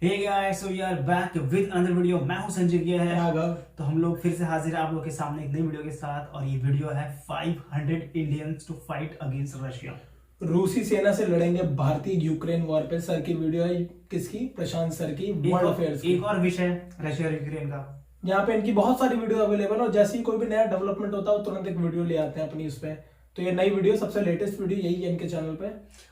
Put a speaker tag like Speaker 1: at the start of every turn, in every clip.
Speaker 1: Hey guys, so we are back with another video. मैं हूं संजीव, ये है
Speaker 2: राघव।
Speaker 1: तो हम लोग फिर से हाजिर हैं आप लोग के सामने एक नई वीडियो के साथ। और ये वीडियो है 500 Indians to fight against Russia.
Speaker 2: रूसी सेना से लड़ेंगे भारतीय यूक्रेन वॉर पे। सर की वीडियो है, किसकी? प्रशांत सर की, वर्ल्ड अफेयर्स की।
Speaker 1: एक और विषय रशिया और यूक्रेन का।
Speaker 2: यहाँ पे इनकी बहुत सारी वीडियो अवेलेबल है और जैसे ही कोई भी नया डेवलपमेंट होता है तुरंत एक वीडियो ले आते हैं अपनी उस पे। तो ये नई वीडियो, सबसे लेटेस्ट वीडियो यही है इनके चैनल पे।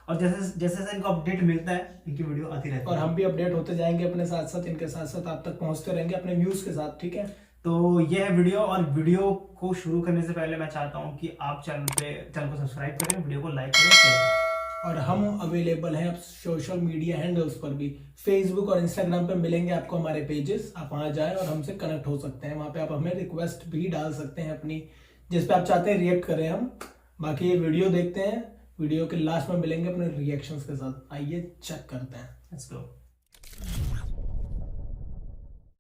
Speaker 1: और जैसे जैसे इनको अपडेट मिलता है इनकी वीडियो आती रहती
Speaker 2: और
Speaker 1: है।
Speaker 2: हम भी अपडेट होते जाएंगे अपने साथ साथ, इनके साथ साथ आप तक पहुंचते रहेंगे अपने व्यूज के साथ। ठीक है,
Speaker 1: तो ये है वीडियो। और वीडियो को शुरू करने से पहले मैं चाहता हूँ कि आप चैनल को सब्सक्राइब करें, वीडियो को लाइक करें, शेयर करें।
Speaker 2: और हम अवेलेबल हैं अब सोशल मीडिया हैंडल्स पर भी। फेसबुक और इंस्टाग्राम पे मिलेंगे आपको हमारे पेजेस, आप वहां जाएं और हमसे कनेक्ट हो सकते हैं। वहां पे आप हमें रिक्वेस्ट भी डाल सकते हैं अपनी, जिस पे आप चाहते हैं रिएक्ट करें हम। बाकी ये वीडियो देखते हैं, वीडियो के लास्ट में मिलेंगे अपने रिएक्शंस के साथ। आइए चेक करते हैं।
Speaker 1: Let's go.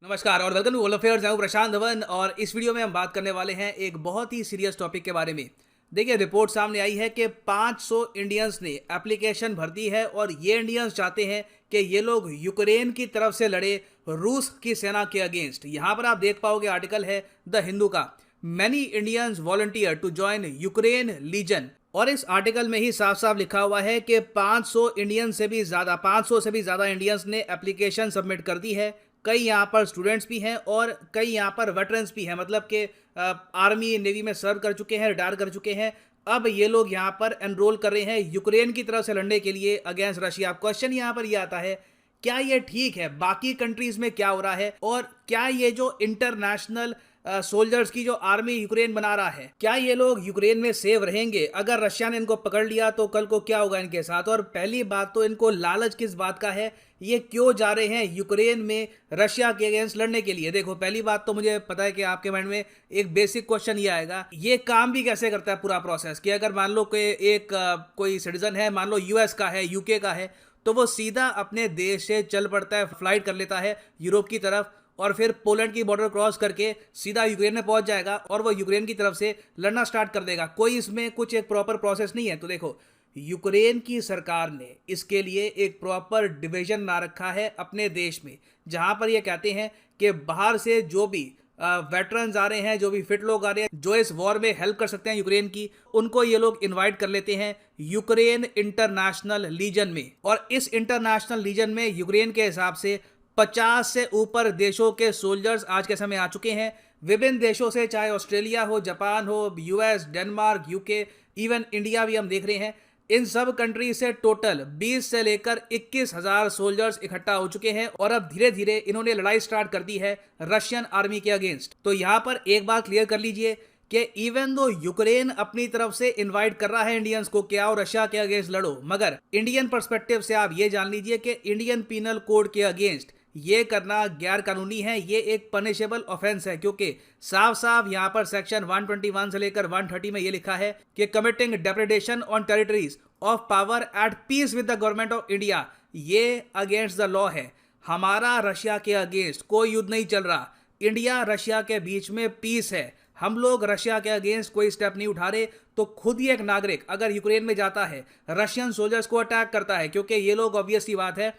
Speaker 3: नमस्कार और वेलकम टू वर्ल्ड अफेयर्स। मैं हूं प्रशांत धवन और इस वीडियो में हम बात करने वाले हैं एक बहुत ही सीरियस टॉपिक के बारे में। देखिए, रिपोर्ट सामने आई है कि 500 इंडियंस ने एप्लीकेशन भर दी है और ये इंडियंस चाहते हैं कि ये लोग यूक्रेन की तरफ से लड़े रूस की सेना के अगेंस्ट। यहां पर आप देख पाओगे, आर्टिकल है द हिंदू का, many Indians volunteer to join Ukraine legion. और इस आर्टिकल में ही साफ साफ लिखा हुआ है कि 500 से भी ज्यादा इंडियंस ने एप्लीकेशन सबमिट कर दी है। कई यहाँ पर स्टूडेंट्स भी हैं और कई यहाँ पर वेटरन्स भी हैं, मतलब कि आर्मी नेवी में सर्व कर चुके हैं, रिटायर कर चुके हैं। अब ये लोग यहाँ पर एनरोल कर रहे हैं यूक्रेन की तरफ से लड़ने के लिए अगेंस्ट रशिया। क्वेश्चन यहाँ पर ये आता है, क्या ये ठीक है? बाकी कंट्रीज में क्या हो रहा है और क्या ये जो इंटरनेशनल सोल्जर्स की जो आर्मी यूक्रेन बना रहा है, क्या ये लोग यूक्रेन में सेव रहेंगे? अगर रशिया ने इनको पकड़ लिया तो कल को क्या होगा इनके साथ? और पहली बात तो इनको लालच किस बात का है? ये क्यों जा रहे हैं यूक्रेन में रशिया के अगेंस्ट लड़ने के लिए? देखो, पहली बात तो मुझे पता है कि आपके माइंड में एक बेसिक क्वेश्चन ये आएगा, ये काम भी कैसे करता है पूरा प्रोसेस? कि अगर मान लो कि एक कोई सिटीजन है, मान लो यूएस का है, यूके का है, तो वो सीधा अपने देश से चल पड़ता है, फ्लाइट कर लेता है यूरोप की तरफ और फिर पोलैंड की बॉर्डर क्रॉस करके सीधा यूक्रेन में पहुंच जाएगा और वो यूक्रेन की तरफ से लड़ना स्टार्ट कर देगा। कोई इसमें कुछ एक प्रॉपर प्रोसेस नहीं है। तो देखो, यूक्रेन की सरकार ने इसके लिए एक प्रॉपर डिवीजन बना रखा है अपने देश में, जहां पर ये कहते हैं कि बाहर से जो भी वेटरन्स आ रहे हैं, जो भी फिट लोग आ रहे हैं, जो इस वॉर में हेल्प कर सकते हैं यूक्रेन की, उनको ये लोग इनवाइट कर लेते हैं यूक्रेन इंटरनेशनल लीजन में। और इस इंटरनेशनल लीजन में यूक्रेन के हिसाब से 50 से ऊपर देशों के सोल्जर्स आज के समय आ चुके हैं। विभिन्न देशों से, चाहे ऑस्ट्रेलिया हो, जापान हो, US, Denmark, UK, even India भी हम देख रहे हैं। इन सब कंट्री से टोटल 20 से लेकर 21,000 सोल्जर्स इकट्ठा हो चुके हैं और अब धीरे धीरे इन्होंने लड़ाई स्टार्ट कर दी है रशियन आर्मी के अगेंस्ट। तो यहां पर एक बात क्लियर कर लीजिए कि इवन दो यूक्रेन अपनी तरफ से इनवाइट कर रहा है इंडियंस को कि आओ रशिया के अगेंस्ट लड़ो, मगर इंडियन पर्सपेक्टिव से आप ये जान लीजिए कि इंडियन पीनल कोड के अगेंस्ट ये करना गैर कानूनी है। ये एक पनिशेबल ऑफेंस है, क्योंकि साफ साफ यहां पर सेक्शन 121 से लेकर 130 में ये लिखा है कि committing depredation on territories of power at peace with the government of India, ये अगेंस्ट द लॉ है। हमारा रशिया के अगेंस्ट कोई युद्ध नहीं चल रहा, इंडिया रशिया के बीच में पीस है। हम लोग रशिया के अगेंस्ट कोई स्टेप नहीं उठा रहे। तो खुद ही एक नागरिक अगर यूक्रेन में जाता है, रशियन सोल्जर्स को अटैक करता है, क्योंकि ये लोग ऑब्वियस सी बात है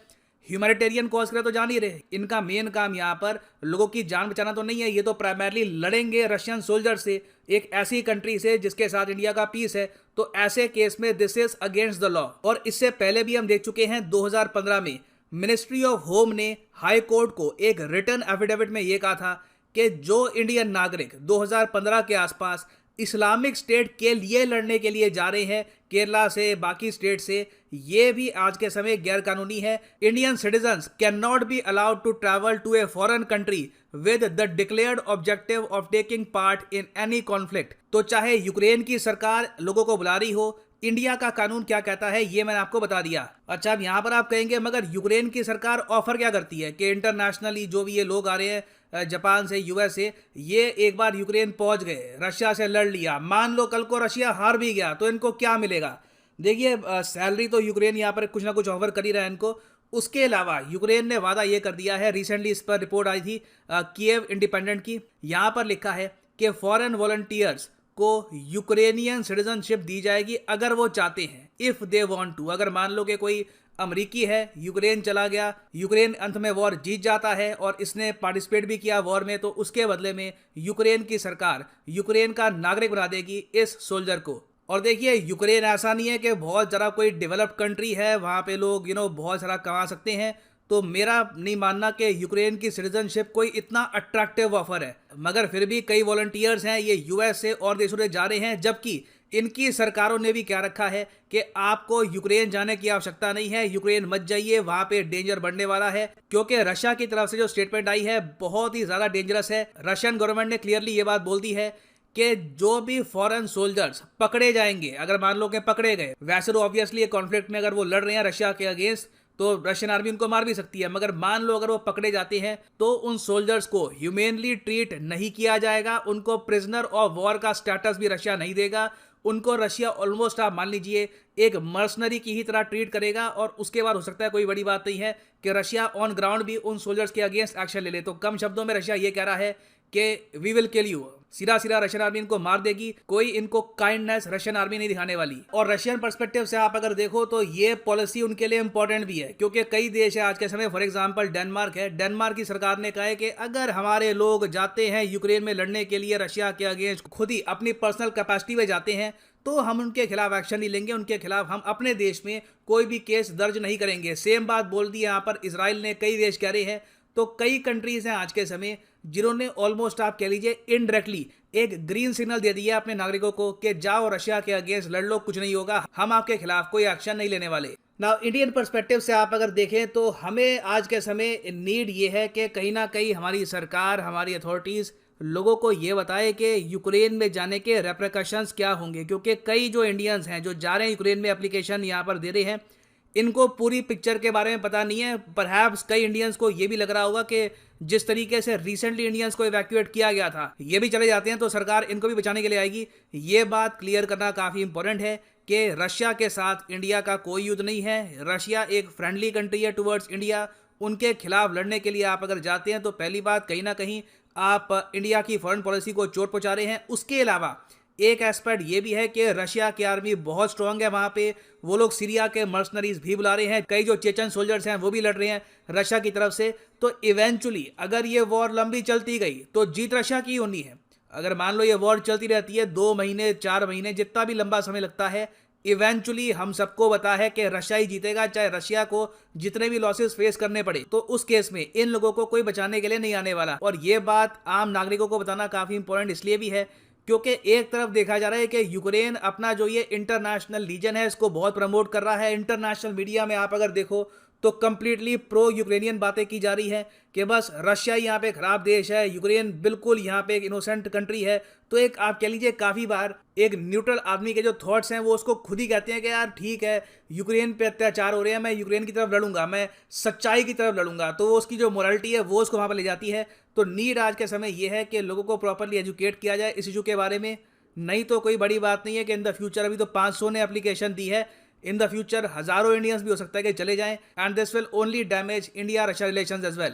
Speaker 3: ह्यूमैनिटेरियन कॉज के लिए तो जान ही रहे, इनका मेन काम यहाँ पर लोगों की जान बचाना तो नहीं है। ये तो प्राइमरली लड़ेंगे रशियन सोल्जर से, एक ऐसी कंट्री से जिसके साथ इंडिया का पीस है। तो ऐसे केस में this is against the law. और इससे पहले भी हम देख चुके हैं 2015 में मिनिस्ट्री ऑफ होम ने हाई कोर्ट को एक रिटन एफिडेविट में यह कहा था कि जो इंडियन नागरिक 2015 के आसपास इस्लामिक स्टेट के लिए लड़ने के लिए जा रहे हैं केरला से, बाकी स्टेट से, ये भी आज के समय गैर कानूनी है। Indian citizens can not be allowed to travel to a foreign country with the declared objective of taking part in any conflict. तो चाहे यूक्रेन की सरकार लोगों को बुला रही हो, इंडिया का कानून क्या कहता है ये मैंने आपको बता दिया। अच्छा, अब यहां पर आप कहेंगे मगर यूक्रेन की सरकार ऑफर क्या करती है कि इंटरनेशनली जो भी ये लोग आ रहे हैं जापान से, यूएस से, ये एक बार यूक्रेन पहुंच गए, रशिया से लड़ लिया, मान लो कल को रशिया हार भी गया तो इनको क्या मिलेगा? देखिए, सैलरी तो यूक्रेन यहाँ पर कुछ ना कुछ ऑफर कर ही रहा है इनको। उसके अलावा यूक्रेन ने वादा ये कर दिया है, रिसेंटली इस पर रिपोर्ट आई थी कीव इंडिपेंडेंट की, यहाँ पर लिखा है कि फॉरेन वॉलंटियर्स को यूक्रेनियन सिटीजनशिप दी जाएगी अगर वो चाहते हैं, इफ दे वांट टू। अगर मान लो कि कोई अमरीकी है, यूक्रेन चला गया, यूक्रेन अंत में वॉर जीत जाता है और इसने पार्टिसिपेट भी किया वॉर में, तो उसके बदले में यूक्रेन की सरकार यूक्रेन का नागरिक बना देगी इस सोल्जर को। और देखिए, यूक्रेन ऐसा नहीं है कि बहुत ज़रा कोई डेवलप्ड कंट्री है, वहाँ पे लोग बहुत सारा कमा सकते हैं, तो मेरा नहीं मानना कि यूक्रेन की सिटीजनशिप कोई इतना अट्रैक्टिव ऑफर है। मगर फिर भी कई वॉलंटियर्स हैं, ये यूएस से और देशों से जा रहे हैं, जबकि इनकी सरकारों ने भी क्या रखा है कि आपको यूक्रेन जाने की आवश्यकता नहीं है, यूक्रेन मत जाइए, वहां पे डेंजर बढ़ने वाला है, क्योंकि रशिया की तरफ से जो स्टेटमेंट आई है बहुत ही ज्यादा डेंजरस है। रशियन गवर्नमेंट ने क्लियरली ये बात बोल दी है कि जो भी फॉरेन सोल्जर्स पकड़े जाएंगे, अगर मान लो कि पकड़े गए, वैसे तो ऑब्वियसली कॉन्फ्लिक्ट में अगर वो लड़ रहे हैं रशिया के अगेंस्ट, तो रशियन आर्मी उनको मार भी सकती है, मगर मान लो अगर वो पकड़े जाते हैं तो उन सोल्जर्स को ह्यूमेनली ट्रीट नहीं किया जाएगा, उनको प्रिजनर ऑफ वॉर का स्टेटस भी रशिया नहीं देगा, उनको रशिया ऑलमोस्ट आप मान लीजिए एक मर्सनरी की ही तरह ट्रीट करेगा। और उसके बाद हो सकता है, कोई बड़ी बात नहीं है कि रशिया ऑन ग्राउंड भी उन सोल्जर्स के अगेंस्ट एक्शन ले ले। तो कम शब्दों में रशिया ये कह रहा है कि वी विल किल यू, सीधा सीधा रशियन आर्मी इनको मार देगी, कोई इनको काइंडनेस रशियन आर्मी नहीं दिखाने वाली। और रशियन पर्सपेक्टिव से आप अगर देखो तो ये पॉलिसी उनके लिए इंपॉर्टेंट भी है, क्योंकि कई देश है आज के समय, फॉर एग्जांपल डेनमार्क है, डेनमार्क की सरकार ने कहा है कि अगर हमारे लोग जाते हैं यूक्रेन में लड़ने के लिए रशिया के अगेंस्ट, खुद ही अपनी पर्सनल कैपेसिटी में जाते हैं, तो हम उनके खिलाफ एक्शन नहीं लेंगे, उनके खिलाफ हम अपने देश में कोई भी केस दर्ज नहीं करेंगे। सेम बात बोल दी यहाँ पर इसराइल ने, कई देश कह रहे हैं। तो कई कंट्रीज हैं आज के समय जिन्होंने ऑलमोस्ट आप कह लीजिए इनडायरेक्टली एक ग्रीन सिग्नल दे दिया अपने नागरिकों को कि जाओ रशिया के अगेंस्ट लड़ लो, कुछ नहीं होगा, हम आपके खिलाफ कोई एक्शन नहीं लेने वाले। नाउ इंडियन पर्सपेक्टिव से आप अगर देखें तो हमें आज के समय नीड ये है कि कहीं ना कहीं हमारी सरकार, हमारी अथॉरिटीज़ लोगों को ये बताए कि यूक्रेन में जाने के रेपरिकॉशंस क्या होंगे, क्योंकि कई जो इंडियंस हैं जो जा रहे हैं यूक्रेन में एप्लीकेशन यहाँ पर दे रहे हैं, इनको पूरी पिक्चर के बारे में पता नहीं है। परहैप्स कई इंडियंस को ये भी लग रहा होगा कि जिस तरीके से रिसेंटली इंडियंस को इवैक्यूएट किया गया था, ये भी चले जाते हैं तो सरकार इनको भी बचाने के लिए आएगी। ये बात क्लियर करना काफ़ी इंपॉर्टेंट है कि रशिया के साथ इंडिया का कोई युद्ध नहीं है, रशिया एक फ्रेंडली कंट्री है टुवर्ड्स इंडिया। उनके खिलाफ लड़ने के लिए आप अगर जाते हैं तो पहली बात, कहीं ना कहीं आप इंडिया की फॉरेन पॉलिसी को चोट पहुंचा रहे हैं। उसके अलावा एक एस्पेक्ट ये भी है कि रशिया की आर्मी बहुत स्ट्रांग है वहां पे, वो लोग सीरिया के मर्सनरीज भी बुला रहे हैं, कई जो चेचन सोल्जर्स हैं वो भी लड़ रहे हैं रशिया की तरफ से। तो इवेंचुअली अगर ये वॉर लंबी चलती गई तो जीत रशिया की होनी है। अगर मान लो ये वॉर चलती रहती है 2 महीने 4 महीने, जितना भी लंबा समय लगता है, इवेंचुअली हम सबको पता है कि रशिया ही जीतेगा, चाहे रशिया को जितने भी लॉसेस फेस करने पड़े। तो उस केस में इन लोगों को कोई बचाने के लिए नहीं आने वाला। और ये बात आम नागरिकों को बताना काफी इंपॉर्टेंट इसलिए भी है क्योंकि एक तरफ देखा जा रहा है कि यूक्रेन अपना जो ये इंटरनेशनल रीजन है इसको बहुत प्रमोट कर रहा है। इंटरनेशनल मीडिया में आप अगर देखो तो कंप्लीटली प्रो यूक्रेनियन बातें की जा रही है कि बस रशिया यहाँ पे खराब देश है, यूक्रेन बिल्कुल यहाँ पे एक इनोसेंट कंट्री है। तो एक आप कह लीजिए काफ़ी बार एक न्यूट्रल आदमी के जो थॉट्स हैं वो उसको खुद ही कहते हैं कि यार ठीक है, यूक्रेन पे अत्याचार हो रहे हैं, मैं यूक्रेन की तरफ लड़ूंगा, मैं सच्चाई की तरफ लड़ूंगा। तो वो उसकी जो मोरालिटी है वो उसको वहाँ पर ले जाती है। तो नीड आज के समय ये है कि लोगों को प्रॉपरली एजुकेट किया जाए इस इशू के बारे में। नहीं तो कोई बड़ी बात नहीं है कि इन द फ्यूचर, अभी तो 500 ने एप्लीकेशन दी है, इन द फ्यूचर हजारों इंडियंस भी हो सकता है कि चले जाएं, and this will only damage India Russia relations as well.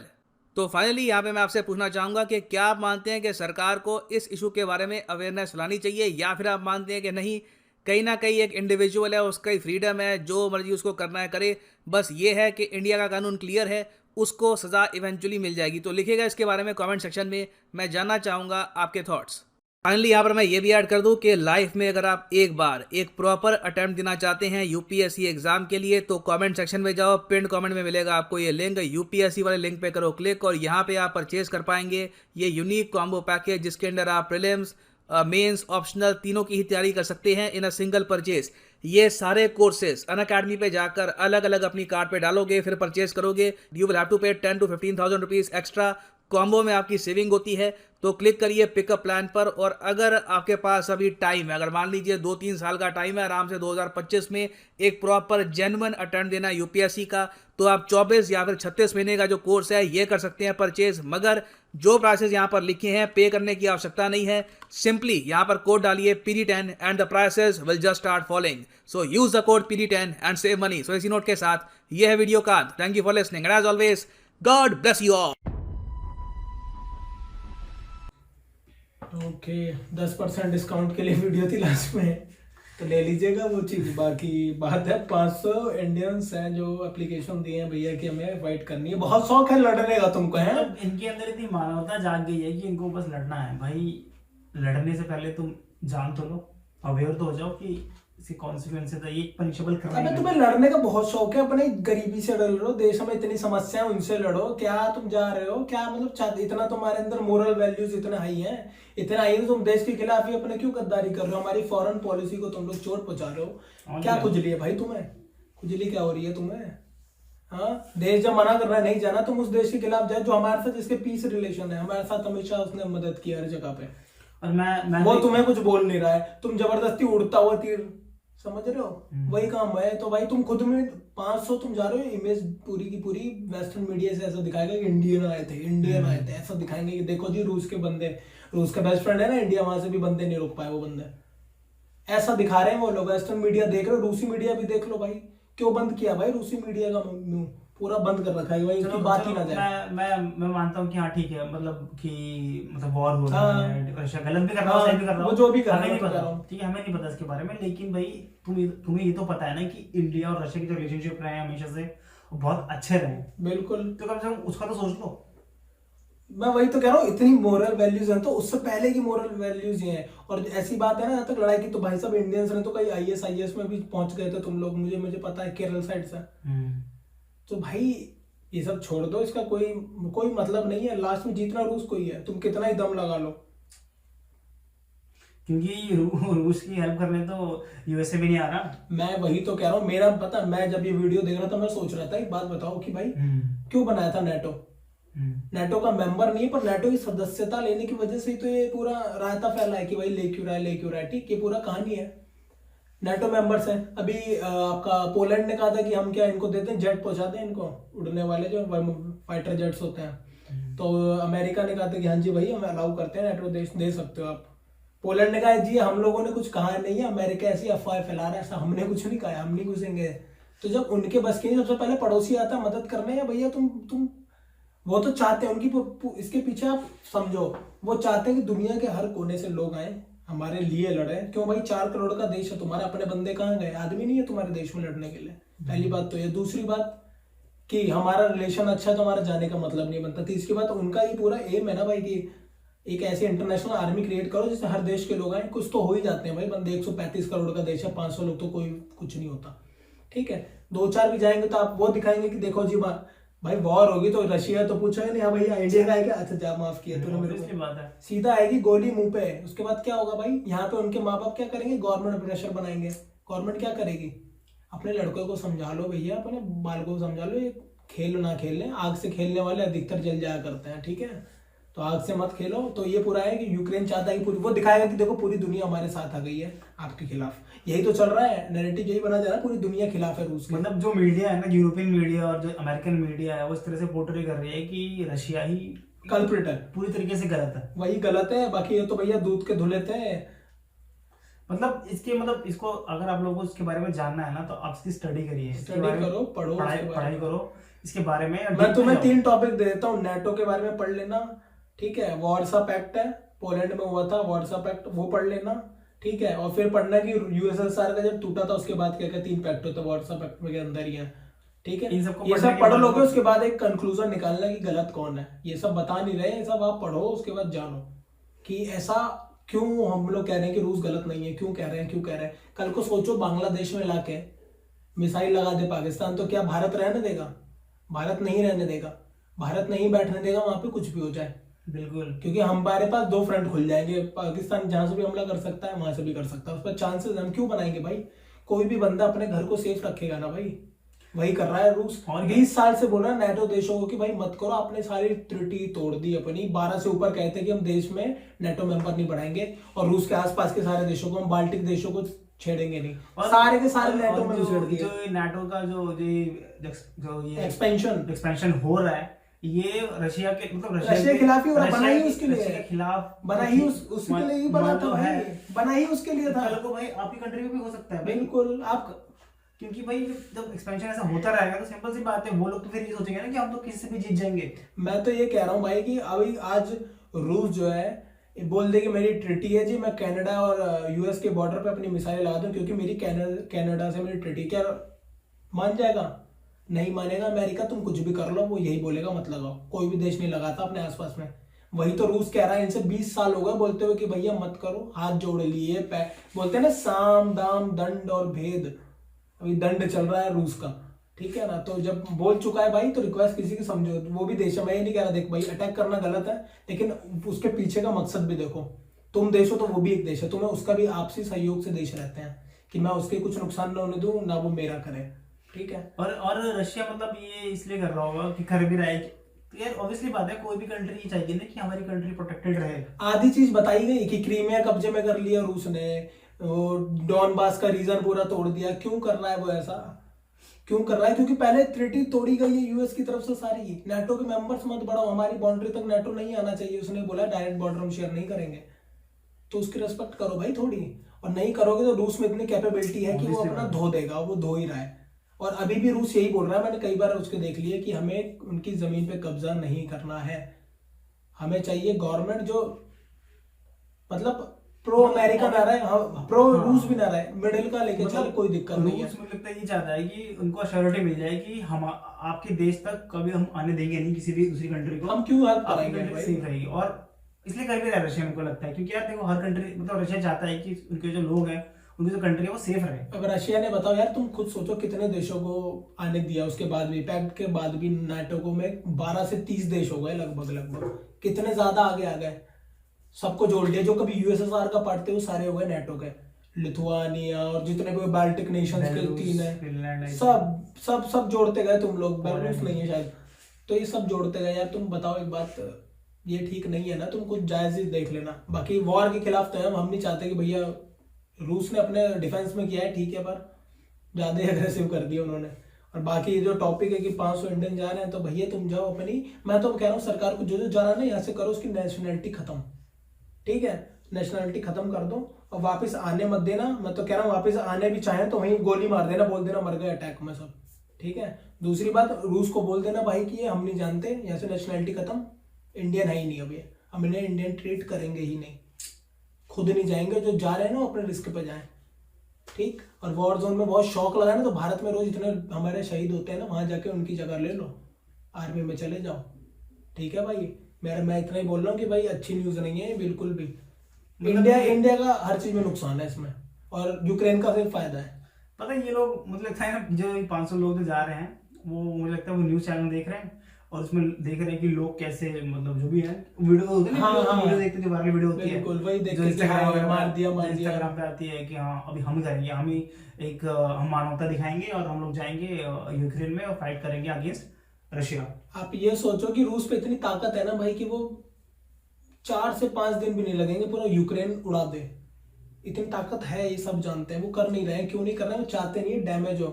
Speaker 3: तो फाइनली यहाँ पे मैं आपसे पूछना चाहूँगा कि क्या आप मानते हैं कि सरकार को इस इशू के बारे में अवेयरनेस फैलानी चाहिए, या फिर आप मानते हैं कि नहीं, कहीं ना कहीं एक इंडिविजुअल है, उसका ही फ्रीडम है, जो मर्जी उसको करना है करे, बस ये है कि इंडिया का कानून क्लियर है, उसको सज़ा इवेंचुअली मिल जाएगी। तो लिखिएगा इसके बारे में कमेंट सेक्शन में, मैं जानना चाहूँगा आपके थॉट्स। फाइनली यहाँ पर मैं ये भी ऐड कर दूं कि लाइफ में अगर आप एक बार एक प्रॉपर अटेम्प्ट देना चाहते हैं यूपीएससी एग्जाम के लिए, तो कमेंट सेक्शन में जाओ, पिन कमेंट में मिलेगा आपको ये लिंक, यूपीएससी वाले लिंक पे करो क्लिक, और यहाँ पे आप परचेज कर पाएंगे ये यूनिक कॉम्बो पैकेज, जिसके अंदर आप प्रीलिम्स, मेंस, ऑप्शनल तीनों की ही तैयारी कर सकते हैं इन अ सिंगल परचेज। ये सारे कोर्सेज अनअकैडमी पे जाकर अलग अलग अपनी कार्ड पे डालोगे, फिर परचेज करोगे, यू विल हैव टू पे 10 to 15,000 रुपीज़ एक्स्ट्रा। कॉम्बो में आपकी सेविंग होती है। तो क्लिक करिए पिकअप प्लान पर, और अगर आपके पास अभी टाइम है, अगर मान लीजिए 2-3 साल का टाइम है, आराम से 2025 में एक प्रॉपर जेन्युइन अटेम्प्ट देना यूपीएससी का, तो आप 24 या फिर 36 महीने का जो कोर्स है ये कर सकते हैं परचेज। मगर जो प्राइसेस यहाँ पर लिखे हैं पे करने की आवश्यकता नहीं है, सिंपली यहाँ पर कोड डालिए PD10 and the prices will just start following. So use the code PD10 and save money. So इसी नोट के साथ ये है वीडियो का। Thank you for listening and as always God bless you all.
Speaker 2: Okay 10% discount के लिए video थी last में। तो ले लीजिएगा वो चीज। बाकी बात है 500 इंडियंस हैं जो एप्लीकेशन दिए हैं भैया कि हमें फाइट करनी है, बहुत शौक है लड़ने का तुमको है।
Speaker 1: मतलब इनके अंदर इतनी मानवता जाग गई है कि इनको बस लड़ना है भाई। लड़ने से पहले तुम जान तो लो, अवेयर तो हो जाओ कि इसके कॉन्सिक्वेंसेस है, ये पनिशेबल करना
Speaker 2: अबे
Speaker 1: है।
Speaker 2: तुम्हें लड़ने का बहुत शौक है, अपने गरीबी से लड़ लो, देश में इतनी समस्या है उनसे लड़ो, क्या तुम जा रहे हो, क्या मतलब चाहते, इतना तुम्हारे अंदर मोरल वैल्यूज इतने हाई हैं, इतना हाई है, तुम देश के खिलाफ ही अपने क्यों गद्दारी कर रहे हो, हमारी फॉरेन पॉलिसी को तुम लोग चोट पहुंचा रहे हो। क्या खुजली है भाई तुम्हें, खुजली क्या हो रही है तुम्हें? हाँ, देश जब मना कर रहा है नहीं जाना, तुम उस देश के खिलाफ जाए जो हमारे साथ जिसके पीस रिलेशन है, हमारे साथ हमेशा उसने मदद की हर जगह पे,
Speaker 1: और मैं
Speaker 2: वो तुम्हें कुछ बोल नहीं रहा है, तुम जबरदस्ती उड़ता हुआ तीर, समझ रहे हो, वही काम है। तो भाई तुम खुद में 500 तुम जा रहे हो, इमेज पूरी की पूरी वेस्टर्न मीडिया से ऐसा दिखाएगा कि इंडियन आए थे, ऐसा दिखाएंगे कि देखो जी रूस के बंदे, रूस का बेस्ट फ्रेंड है ना इंडिया, वहां से भी बंदे नहीं रोक पाए वो बंदे, ऐसा दिखा रहे हैं वो लोग। वेस्टर्न मीडिया देख रहे हो, रूसी मीडिया भी देख लो भाई, क्यों बंद किया भाई रूसी मीडिया का मुंह, पूरा बंद कर रखा है भाई, उसकी बात ही ना जाए।
Speaker 1: मैं मानता हूँ कि हाँ ठीक है, मतलब कि मतलब वॉर हो रहा
Speaker 2: हाँ।
Speaker 1: है, रशिया गलत भी कर रहा है, सही भी कर रहा
Speaker 2: वो
Speaker 1: है,
Speaker 2: जो भी कर रहा
Speaker 1: हमें
Speaker 2: है,
Speaker 1: नहीं
Speaker 2: मैं कह
Speaker 1: पता,
Speaker 2: रहा हूँ।
Speaker 1: ठीक है, हमें नहीं पता इसके बारे में। लेकिन भाई तुम्हें ये तो पता है ना कि इंडिया और रशिया के जो रिलेशनशिप रहे हैं हमेशा से वो बहुत अच्छे रहे हैं,
Speaker 2: बिल्कुल।
Speaker 1: तो कम से कम उसका तो सोच लो।
Speaker 2: मैं वही तो कह रहा हूँ, इतनी मोरल वैल्यूज हैं तो उससे पहले की मोरल वैल्यूज ये हैं। और ऐसी बात है ना, यहाँ तक लड़ाई की तो भाई साहब इंडियंस ने तो कई IS में भी पहुंच गए थे तुम लोग, मुझे पता है केरल साइड से। तो भाई ये सब छोड़ दो, इसका कोई मतलब नहीं है, लास्ट में जीतना रूस को ही है, तुम कितना ही दम लगा लो।
Speaker 1: क्योंकि रूस की हेल्प करने तो यूएसए भी नहीं आ रहा।
Speaker 2: मैं वही तो कह रहा हूँ, मेरा पता, मैं जब ये वीडियो देख रहा था मैं सोच रहा था एक बात बताओ कि भाई क्यों बनाया था नेटो? नेटो का मेंबर नहीं है, पर नेटो की सदस्यता लेने की वजह से ही तो ये पूरा रायता फैला है कि भाई ले क्यों रहा है, ठीक, ये पूरा कहानी है। नेटो मेंबर्स हैं, अभी आपका पोलैंड ने कहा था कि हम क्या इनको देते हैं, जेट पहुंचा दें इनको, उड़ने वाले जो फाइटर जेट्स होते हैं। तो अमेरिका ने कहा था कि हाँ जी भाई हम अलाउ करते हैं, नेटो देश दे सकते हो आप। पोलैंड ने कहा जी हम लोगों ने कुछ कहा नहीं है, अमेरिका ऐसी अफवाह फैला रहा है, ऐसा हमने कुछ नहीं कहा, हम नहीं घुसेंगे। तो जब उनके बस की नहीं, सबसे पहले पड़ोसी आता है मदद करने, या भैया तुम वो तो चाहते हैं उनकी, इसके पीछे आप समझो, वो चाहते हैं कि दुनिया के हर कोने से लोग आए हमारे लिए लड़े। क्यों भाई, 4 करोड़ का देश है तुम्हारा, अपने बंदे कहाँ गए, आदमी नहीं है तुम्हारे देश में लड़ने के लिए, पहली बात तो ये। दूसरी बात कि हमारा रिलेशन अच्छा है तो हमारा जाने का मतलब नहीं बनता। तीसरी बात, उनका ये पूरा एम है ना भाई कि एक ऐसी इंटरनेशनल आर्मी क्रिएट करो जिससे हर देश के लोग आए, कुछ तो हो ही जाते हैं भाई बंदे, 135 करोड़ का देश है, 500 लोग तो कोई कुछ नहीं होता, ठीक है। 2-4 भी जाएंगे तो आप वो दिखाएंगे कि देखो जी भाई वॉर होगी तो रशिया तो पूछेगा नहीं, हाँ भैया इंडिया का है क्या, अच्छा जा माफ किया तूने मेरे को,
Speaker 1: बात है।
Speaker 2: सीधा आएगी गोली मुंह पे। उसके बाद क्या होगा भाई, यहाँ पे उनके माँ बाप क्या करेंगे, गवर्नमेंट प्रेशर बनाएंगे। गवर्नमेंट क्या करेगी, अपने लड़कों को समझा लो भैया, अपने बालकों को समझा लो, ये खेल ना खेलने, आग से खेलने वाले अधिकतर जल जाया करते हैं, ठीक है, तो आग से मत खेलो। तो ये पूरा है कि यूक्रेन चाहता है कि पूरी, वो दिखाएगा कि देखो पूरी दुनिया हमारे साथ आ गई है आपके खिलाफ, यही तो चल रहा है, नैरेटिव यही बना जा रहा है, पूरी दुनिया खिलाफ है रूस के।
Speaker 1: मतलब जो मीडिया है ना, यूरोपियन मीडिया और जो अमेरिकन मीडिया है, वो इस तरह से पोर्ट्रे कर रही है कि रशिया ही
Speaker 2: कल्प्रिट है,
Speaker 1: पूरी तरीके से गलत है।
Speaker 2: वही गलत है, बाकी ये तो भैया दूध के धुले थे।
Speaker 1: मतलब इसको अगर आप लोगों को इसके बारे में जानना है ना, तो आप इसकी स्टडी करिए,
Speaker 2: स्टडी करो, पढ़ो,
Speaker 1: पढ़ाई करो इसके बारे में।
Speaker 2: मैं तुम्हें 3 टॉपिक दे देता हूँ, नेटो के बारे में पढ़ लेना, ठीक है, वार्सा पैक्ट है, पोलैंड में हुआ था वार्सा पैक्ट, वो पढ़ लेना, ठीक है, और फिर पढ़ना कि यूएसएसआर का जब टूटा था उसके बाद क्या क्या 3 पैक्ट होते, वार्सा पैक्ट के अंदर ही है, ठीक है। ये सब पढ़ लोगे, उसके बाद एक कंक्लूजन निकालना कि गलत कौन है, ये सब बता नहीं रहे, ये सब आप पढ़ो, उसके बाद जानो कि ऐसा क्यों हम लोग कह रहे हैं कि रूस गलत नहीं है, क्यों कह रहे हैं। कल को सोचो बांग्लादेश में लाके मिसाइल लगा दे पाकिस्तान, तो क्या भारत रहने देगा? भारत नहीं रहने देगा, भारत नहीं बैठने देगा वहां पे कुछ भी हो जाए,
Speaker 1: बिल्कुल,
Speaker 2: क्योंकि हमारे पास 2 फ्रंट खुल जाएंगे, पाकिस्तान जहां से भी हमला कर सकता है वहां से भी कर सकता है, उस पर चांसेस हम क्यों बनाएंगे भाई? कोई भी बंदा अपने घर को सेफ रखेगा ना भाई, वही कर रहा है रूस।
Speaker 1: और
Speaker 2: 20 साल से बोल रहा है नेटो देशों को कि भाई मत करो, आपने सारी ट्रिटी तोड़ दी अपनी, 12 से ऊपर कहते हैं कि हम देश में नेटो मेंबर नहीं बढ़ाएंगे, और रूस के आसपास के सारे देशों को, हम बाल्टिक देशों को छेड़ेंगे नहीं, सारे के सारे नेटो में छेड़ दिए।
Speaker 1: जो नेटो का जो ये
Speaker 2: एक्सपेंशन
Speaker 1: हो रहा है, ये रशिया के मतलब
Speaker 2: रशिया के खिलाफ ही हो रहा है, बना ही उसके लिए,
Speaker 1: रशिया के खिलाफ
Speaker 2: बना ही उसके लिए ही बना था भाई, बना ही उसके लिए था।
Speaker 1: कल को भाई आपकी कंट्री में भी हो सकता है
Speaker 2: बिल्कुल, आप
Speaker 1: क्योंकि भाई जब एक्सपेंशन ऐसा होता रहेगा तो सिंपल सी बात है, वो लोग तो फिर ये सोचेंगे ना कि हम तो किसी से भी जीत जाएंगे।
Speaker 2: मैं तो ये कह रहा हूँ भाई कि अभी आज रूस जो है बोल दे कि मेरी ट्रिटी है जी, मैं कनाडा और यूएस के बॉर्डर पे अपनी मिसाइलें लगा दूं क्योंकि मेरी कनाडा से मेरी ट्रिटी, क्या मान जाएगा? नहीं मानेगा। अमेरिका तुम कुछ भी कर लो वो यही बोलेगा मत लगाओ। कोई भी देश नहीं लगाता अपने आसपास में। वही तो रूस कह रहा है, इनसे 20 साल हो गए बोलते हुए कि भैया मत करो, हाथ जोड़ लिए। बोलते हैं ना साम दाम दंड और भेद, अभी दंड चल रहा है रूस का, ठीक है ना। तो जब बोल चुका है भाई तो रिक्वेस्ट किसी की समझो। वो भी देश है, मैं ये नहीं कह रहा, देख भाई अटैक करना गलत है, लेकिन उसके पीछे का मकसद भी देखो। तुम देश हो तो वो भी एक देश है, तुम्हें उसका भी आपसी सहयोग से देश रहते हैं कि मैं उसके कुछ नुकसान न होने दूं ना वो मेरा करे, ठीक है।
Speaker 1: और रशिया मतलब ये इसलिए कर रहा होगा कि कर भी रहा है तो यार ऑब्वियसली बात है, कोई भी कंट्री चाहिए ना कि हमारी कंट्री प्रोटेक्टेड रहे।
Speaker 2: आधी चीज बताई गई कि क्रीमिया कब्जे में कर लिया रूस ने, डॉनबास का रीजन पूरा तोड़ दिया। क्यों कर रहा है वो ऐसा? क्यों कर रहा है? क्योंकि पहले ट्रीटी तोड़ी गई है यूएस की तरफ से सारी। नाटो के मेंबर्स मत बढ़ाओ, हमारी बाउंड्री तक नाटो नहीं आना चाहिए, उसने बोला डायरेक्ट बॉर्डर हम शेयर नहीं करेंगे, तो उसकी रेस्पेक्ट करो भाई थोड़ी। और नहीं करोगे तो रूस में इतनी कैपेबिलिटी है कि वो अपना धो देगा, वो धो ही रहा है। और अभी भी रूस यही बोल रहा है, मैंने कई बार उसके देख लिया कि हमें उनकी जमीन पे कब्जा नहीं करना है, हमें चाहिए गवर्नमेंट जो मतलब प्रो अमेरिकन आ रहा है, हाँ, प्रो रूस भी ना रहा है, मिडिल का लेके चल, कोई दिक्कत नहीं है।
Speaker 1: रूस मुझे लगता है ये चाहता है कि उनको अश्योरिटी मिल जाए कि हम आपके देश तक कभी हम आने देंगे नहीं किसी भी दूसरी कंट्री को,
Speaker 2: हम क्यों हेल्प
Speaker 1: आपकी
Speaker 2: करेंगे
Speaker 1: कंट्री
Speaker 2: भाई?
Speaker 1: सेफ रहेगी। और इसलिए कर भी रहा है रशिया, मेरे को लगता है, क्योंकि यार देखो हर कंट्री मतलब रशिया चाहता है कि उनके जो लोग हैं, उनकी जो कंट्री है वो सेफ रहे।
Speaker 2: अब रशिया ने बताओ यार, तुम खुद सोचो कितने देशों को आने दिया, उसके बाद भी पैक्ट के बाद भी नाटो को में 12 से 30 देश हो गए लगभग, कितने ज्यादा आगे आ गए, सबको जोड़ लिया। जो कभी यूएसएसआर का पार्ट थे वो सारे हो गए नाटो के, लिथुआनिया और जितने भी बाल्टिक नेशंस के 3 है, सब जोड़ते गए तुम लोग। बेलारूस नहीं है शायद, तो ये सब जोड़ते गए यार। तुम बताओ एक बात, ये ठीक नहीं है ना? तुम कुछ जायज ही देख लेना। बाकी वॉर के खिलाफ तो हम नहीं चाहते कि भैया, रूस ने अपने डिफेंस में किया है ठीक है, पर ज्यादा एग्रेसिव कर दिया उन्होंने। और बाकी जो टॉपिक है कि 500 इंडियन जा रहे हैं, तो भैया तुम जाओ अपनी, मैं तो कह रहा हूँ सरकार को जो जो जा रहा है ना यहाँ से करो, उसकी नेशनलिटी खत्म, ठीक है, नेशनलिटी खत्म कर दो और वापस आने मत देना। मैं तो कह रहा हूँ वापस आने भी चाहें तो वहीं गोली मार देना, बोल देना मर गए अटैक में सब, ठीक है। दूसरी बात, रूस को बोल देना भाई कि ये हम नहीं जानते, यहाँ से नेशनलिटी खत्म, इंडियन है ही नहीं, अभी हम इन्हें इंडियन ट्रीट करेंगे ही नहीं, खुद नहीं जाएंगे, जो जा रहे हैं ना अपने रिस्क पे जाएं, ठीक। और वॉर जोन में बहुत शौक लगा ना, तो भारत में रोज इतने हमारे शहीद होते हैं ना, वहां जाके उनकी जगह ले लो, आर्मी में चले जाओ, ठीक है भाई। मैं इतना ही बोल रहा हूँ कि भाई अच्छी न्यूज नहीं है बिल्कुल भी। इंडिया का हर चीज में नुकसान है इसमें, और यूक्रेन का सिर्फ फायदा है।
Speaker 1: पता है ये लोग मतलब लगता है ना, जो 500 लोग जो जा रहे हैं वो मुझे लगता है वो न्यूज चैनल देख रहे हैं और उसमें देख रहे हैं कि लोग कैसे मतलब जो भी है वीडियो होती है ना, वीडियो देखते जो वायरल वीडियो होती है,
Speaker 2: बिल्कुल वही देख
Speaker 1: जो
Speaker 2: के
Speaker 1: इंस्टाग्राम
Speaker 2: मार दिया
Speaker 1: इंस्टाग्राम पे आती है कि हाँ अभी हम करेंगे, हम ही एक हम मानवता दिखाएंगे और हम लोग जाएंगे यूक्रेन में और फाइट करेंगे अगेंस्ट रशिया।
Speaker 2: आप ये सोचो कि रूस पे इतनी ताकत है ना भाई कि वो 4 से 5 दिन भी नहीं लगेंगे पूरा यूक्रेन उड़ा दे, इतनी ताकत है, ये सब जानते हैं। वो कर नहीं रहे हैं, क्यों नहीं कर रहे हैं? वो चाहते नहीं है डैमेज हो,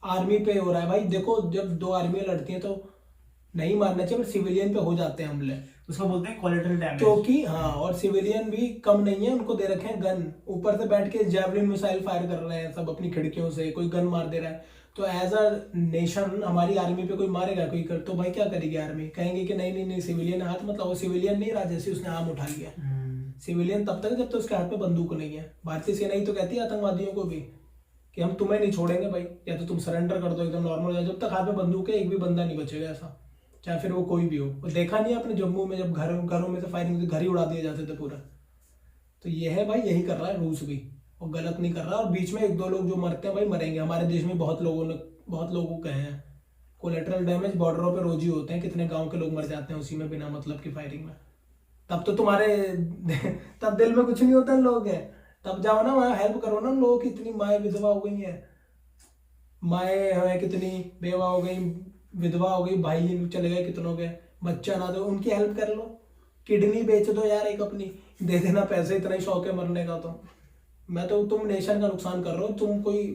Speaker 2: आर्मी पे हो रहा है भाई। देखो जब 2 आर्मी लड़ती हैं तो नहीं मारना चाहिए, पर सिविलियन पे हो जाते हैं हमले,
Speaker 1: उसको बोलते हैं कोलैटरल डैमेज।
Speaker 2: क्योंकि हाँ, और सिविलियन भी कम नहीं है, उनको दे रखे हैं गन, ऊपर से बैठ के जैवलिन मिसाइल फायर कर रहे हैं सब अपनी खिड़कियों से, कोई गन मार दे रहा है। तो एज अ नेशन हमारी आर्मी पे कोई मारेगा कोई कर, तो भाई क्या करेगी आर्मी? कहेंगे कि नहीं सिविलियन हाथ मत लगाओ। सिविलियन नहीं रहा, जैसे उसने आम उठा लिया। सिविलियन तब तक जब तक उसके हाथ में बंदूक नहीं है। भारतीय सेना ही तो कहती है आतंकवादियों को भी कि हम तुम्हें नहीं छोड़ेंगे भाई, या तो तुम सरेंडर कर दो एकदम नॉर्मल, जब तक हाथ में बंदूक है एक भी बंदा नहीं बचेगा ऐसा, चाहे फिर वो कोई भी हो। वो देखा नहीं अपने जम्मू में जब घरों में से फायरिंग होती, घर ही उड़ा दिए जाते थे पूरा। तो ये है भाई, यही कर रहा है रूस भी, और गलत नहीं कर रहा। और बीच में 1-2 लोग जो मरते हैं भाई मरेंगे, हमारे देश में बहुत लोगों को कहे हैं कोलेटरल डैमेज बॉर्डरों पे रोज ही होते हैं, कितने गांव के लोग मर जाते हैं उसी में बिना मतलब की फायरिंग में। तब तो तुम्हारे तब दिल में कुछ नहीं होता लोग है, तब जाओ ना वहाँ हेल्प करो ना लोग। कितनी माएँ विधवा हो गई हैं, माएँ हमें कितनी बेवा हो गई, विधवा हो गई, भाई चले गए कितनों के, बच्चा ना दो, उनकी हेल्प कर लो। किडनी बेच दो यार एक अपनी, दे देना पैसे, इतना ही शौक है मरने का। तो मैं तो, तुम नेशन का नुकसान कर रहे हो, तुम कोई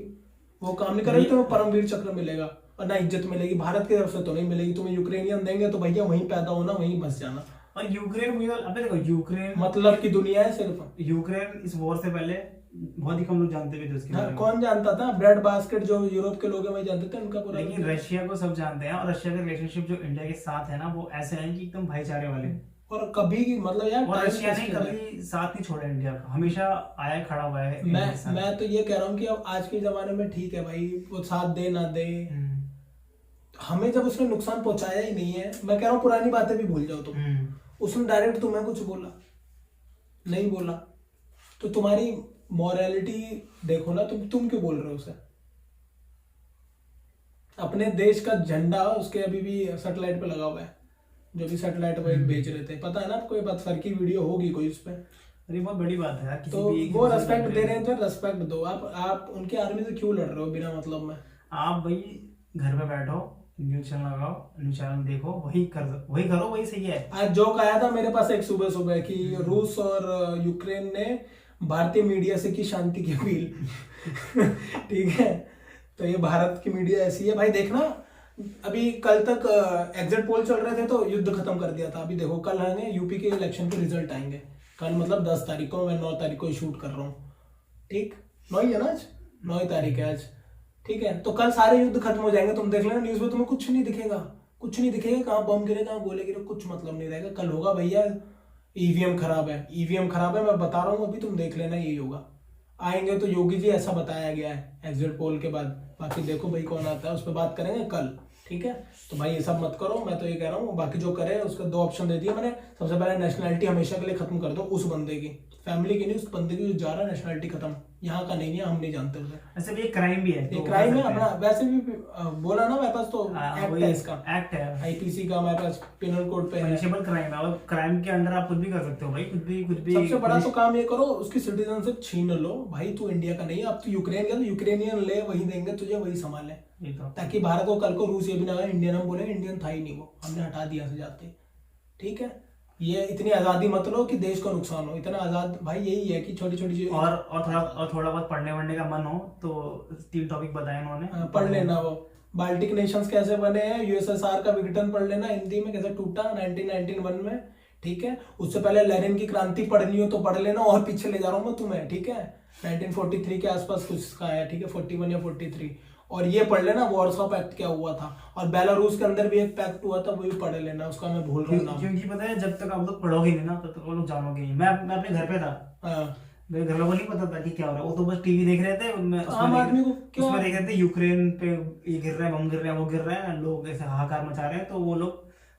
Speaker 2: वो काम नहीं कर रहे, तुम्हें परमवीर चक्र मिलेगा और ना इज्जत मिलेगी, भारत की तरफ से तो नहीं मिलेगी। तुम्हें यूक्रेनियन देंगे तो भैया वहीं पैदा होना, वहीं बस जाना।
Speaker 1: और यूक्रेन मुझे अबे देखो, यूक्रेन
Speaker 2: मतलब की दुनिया है सिर्फ।
Speaker 1: यूक्रेन इस वॉर से पहले बहुत ही कम लोग जानते भी थे उसके बारे में।
Speaker 2: कौन जानता था? ब्रेड बास्केट जो यूरोप के लोग हैं वही जानते थे उनका पूरा।
Speaker 1: लेकिन रशिया को सब जानते हैं, और रशिया का रिलेशनशिप जो इंडिया के साथ है ना, वो ऐसे है कि एकदम भाईचारे वाले।
Speaker 2: और कभी मतलब यार
Speaker 1: और
Speaker 2: time
Speaker 1: रशिया ने
Speaker 2: wasted है।
Speaker 1: कभी साथ नहीं छोड़ा इंडिया का, हमेशा आया खड़ा हुआ है इंडिया के साथ।
Speaker 2: मैं तो ये कह रहा हूँ कि अब आज के जमाने में ठीक है भाई, वो साथ दे ना दे, हमें जब उसने नुकसान पहुंचाया ही नहीं है, मैं कह रहा हूँ पुरानी बातें भी भूल जाओ तुम। उसने डायरेक्ट तुम्हें कुछ बोला नहीं बोला, तो तुम्हारी मॉरलिटी देखो ना, तुम क्यों बोल रहे हो उसे? अपने देश का झंडा उसके अभी भी सैटेलाइट पे लगा हुआ है, जो भी सैटेलाइट पे भेज रहे थे, पता है ना आपको? ये बात सर की वीडियो होगी कोई उस पर।
Speaker 1: अरे बहुत बड़ी बात है यार, किसी
Speaker 2: तो
Speaker 1: भी
Speaker 2: वो रेस्पेक्ट दे रहे हैं तो रेस्पेक्ट दो। आप उनकी आर्मी से क्यों लड़ रहे हो बिना मतलब में?
Speaker 1: आप भाई घर पे बैठो, न्यूज चैनल लगाओ, न्यूज चैनल देखो, वही करो, वही सही है।
Speaker 2: आज जोक आया था मेरे पास एक सुबह कि रूस और यूक्रेन ने भारतीय मीडिया से की शांति की अपील। ठीक है, तो ये भारत की मीडिया ऐसी है भाई। देखना, अभी कल तक एग्जिट पोल चल रहे थे तो युद्ध खत्म कर दिया था। अभी देखो कल है यूपी के इलेक्शन के रिजल्ट आएंगे, कल मतलब 10 तारीख को, मैं 9 तारीख को शूट कर रहा हूँ, ठीक 9 ही है ना आज, 9 तारीख है आज, ठीक है। तो कल सारे युद्ध खत्म हो जाएंगे, तुम देख लेना न्यूज में, तुम्हें कुछ नहीं दिखेगा, कुछ नहीं दिखेगा, कहाँ बम गिरे कहाँ गोले गिरे, कुछ मतलब नहीं रहेगा। कल होगा भैया ईवीएम खराब है, ईवीएम खराब है, मैं बता रहा हूँ अभी, तुम देख लेना यही होगा। आएंगे तो योगी जी ऐसा बताया गया है एग्जिट पोल के बाद, बाकी देखो भाई कौन आता है, उस पर बात करेंगे कल, ठीक है। तो भाई ये सब मत करो, मैं तो ये कह रहा हूँ, बाकी जो करे उसको 2 ऑप्शन दे दिए मैंने। सबसे पहले नेशनलिटी हमेशा के लिए खत्म कर दो उस बंदे की, फैमिली की नहीं, उस बंदे की जो जा रहा है नेशनलिटी खत्म, यहाँ का नहीं है, हम नहीं जानते उसे।
Speaker 1: ऐसे भी एक क्राइम भी है,
Speaker 2: ये क्राइम है अपना, वैसे भी बोला ना मेरे पास तो एक्ट है इसका,
Speaker 1: एक्ट है
Speaker 2: आईपीसी का मेरे पास पिनल कोड पे है,
Speaker 1: पनिशेबल क्राइम है, और क्राइम के अंडर आप कुछ भी कर सकते हो भाई, कुछ भी।
Speaker 2: सबसे बड़ा तो काम ये करो, उसकी सिटीजनशिप छीन लो भाई, तू इंडिया का नहीं है, अब तू यूक्रेन का, तो यूक्रेनियन ले, वही देंगे तुझे, वही संभाले, ताकि भारत को कल को रूस ये भी ना इंडियन हम बोले, इंडियन था ही नहीं वो, हमने हटा दिया से जाते, ठीक है। ये इतनी आजादी मत लो कि देश को नुकसान हो, इतना आजाद भाई यही है कि छोटी छोटी चीजें,
Speaker 1: और थोड़ा बहुत पढ़ने वढ़ने का मन हो तो 3 टॉपिक बताए उन्होंने,
Speaker 2: पढ़ लेना। वो बाल्टिक नेशंस कैसे बने हैं, यूएसएसआर का विघटन पढ़ लेना हिंदी में, कैसे टूटा 1991 में, ठीक है। उससे पहले लेनिन की क्रांति पढ़नी हो तो पढ़ लेना, और पीछे ले जा रहा हूँ मैं तुम्हें, ठीक है, 1943 के आसपास कुछ का है, ठीक है, 41 या 43, और ये पढ़ लेना वॉर्सॉ पैक्ट क्या हुआ था, और बेलारूस के अंदर भी एक पैक्ट हुआ था, वो भी पढ़ लेना, उसका मैं भूल रहा हूँ।
Speaker 1: क्योंकि पता है जब तक आप लोग पढ़ोगे नहीं ना तब तक वो लोग जानोगे नहीं। मैं अपने घर पे था, मेरे घर लोगों को नहीं पता था कि क्या हो रहा है, वो तो बस टीवी देख रहे थे,
Speaker 2: आम आदमी को क्या,
Speaker 1: उसमें देख रहे थे यूक्रेन पे ये गिर रहा है, बम गिर रहे हैं, वो गिर रहे हैं, लोग ऐसे हाहाकार मचा रहे हैं, तो वो लोग,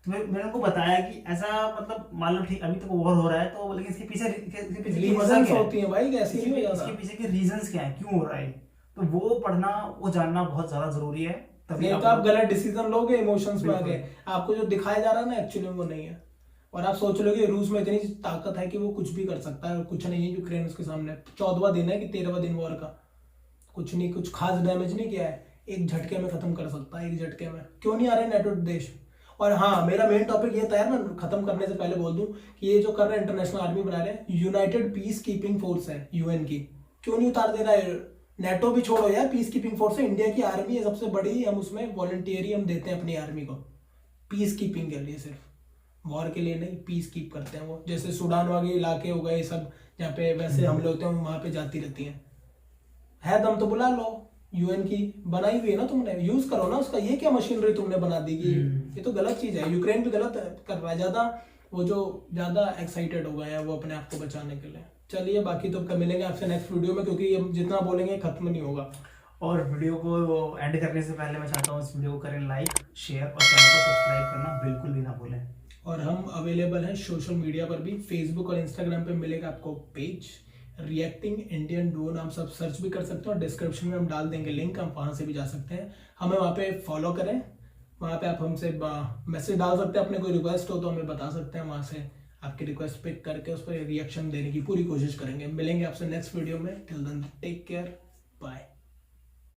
Speaker 1: तो मैंने उनको बताया कि ऐसा मतलब मान लो ठीक अभी तो वॉर हो रहा है, तो लेकिन इसके पीछे की वजह क्या
Speaker 2: होती है भाई, कैसे
Speaker 1: इसके पीछे के रीजंस क्या है, क्यों हो रहा है, तो वो पढ़ना, वो जानना बहुत ज्यादा जरूरी है। तभी
Speaker 2: नहीं तो आप गलत डिसीजन लोगे इमोशंस में आके, आपको जो दिखाया जा रहा है ना एक्चुअली वो नहीं है, और आप सोच लो कि रूस में इतनी ताकत है कि वो कुछ भी कर सकता है, और कुछ नहीं है यूक्रेन उसके सामने। 14वां दिन है कि 13वां दिन वॉर का, कुछ नहीं, कुछ खास डैमेज नहीं किया है, एक झटके में खत्म कर सकता है, एक झटके में। क्यों नहीं आ रहे नेटो देश? और हाँ, मेरा मेन टॉपिक ये था यार, मैं खत्म करने से पहले बोल दूं कि ये जो कर रहे हैं इंटरनेशनल आर्मी बना रहे हैं, यूनाइटेड पीस कीपिंग फोर्स है यूएन की, क्यों नहीं उतार दे रहा है? नेटो भी छोड़ो यार, पीस कीपिंग फोर्स है, इंडिया की आर्मी है सबसे बड़ी, हम उसमें वॉलंटियरी हम देते हैं अपनी आर्मी को, पीस कीपिंग के लिए, सिर्फ वॉर के लिए नहीं, पीस कीप करते हैं वो। जैसे सूडान वाले इलाके हो गए सब, जहाँ पे वैसे हमले होते हैं, वहां पे जाती रहती है दम तो बुला लो, यूएन की बनाई हुई है ना तुमने, यूज करो ना उसका। ये क्या मशीनरी तुमने बना दी कि ये तो गलत चीज है। यूक्रेन भी गलत कर रहा है, ज्यादा वो जो ज्यादा एक्साइटेड हो गए हैं वो अपने आप को बचाने के लिए। चलिए, बाकी तो कब मिलेंगे आपसे नेक्स्ट वीडियो में, क्योंकि हम जितना बोलेंगे खत्म नहीं होगा।
Speaker 1: और वीडियो को एंड करने से पहले मैं चाहता हूँ इस वीडियो को करें लाइक, शेयर और चैनल को सब्सक्राइब करना बिल्कुल भी ना भूलें।
Speaker 2: और हम अवेलेबल हैं सोशल मीडिया पर भी, फेसबुक और इंस्टाग्राम पे मिलेगा आपको पेज, रिएक्टिंग इंडियन डुओ नाम सब सर्च भी कर सकते हो, और डिस्क्रिप्शन में हम डाल देंगे लिंक, आप वहाँ से भी जा सकते हैं। हमें वहाँ पे फॉलो करें, वहाँ पे आप हमसे मैसेज डाल सकते हैं, अपने कोई रिक्वेस्ट हो तो हमें बता सकते हैं, वहाँ से आपकी रिक्वेस्ट पिक करके उस पर रिएक्शन देने की पूरी कोशिश करेंगे। मिलेंगे आपसे नेक्स्ट वीडियो में, till then take care, bye.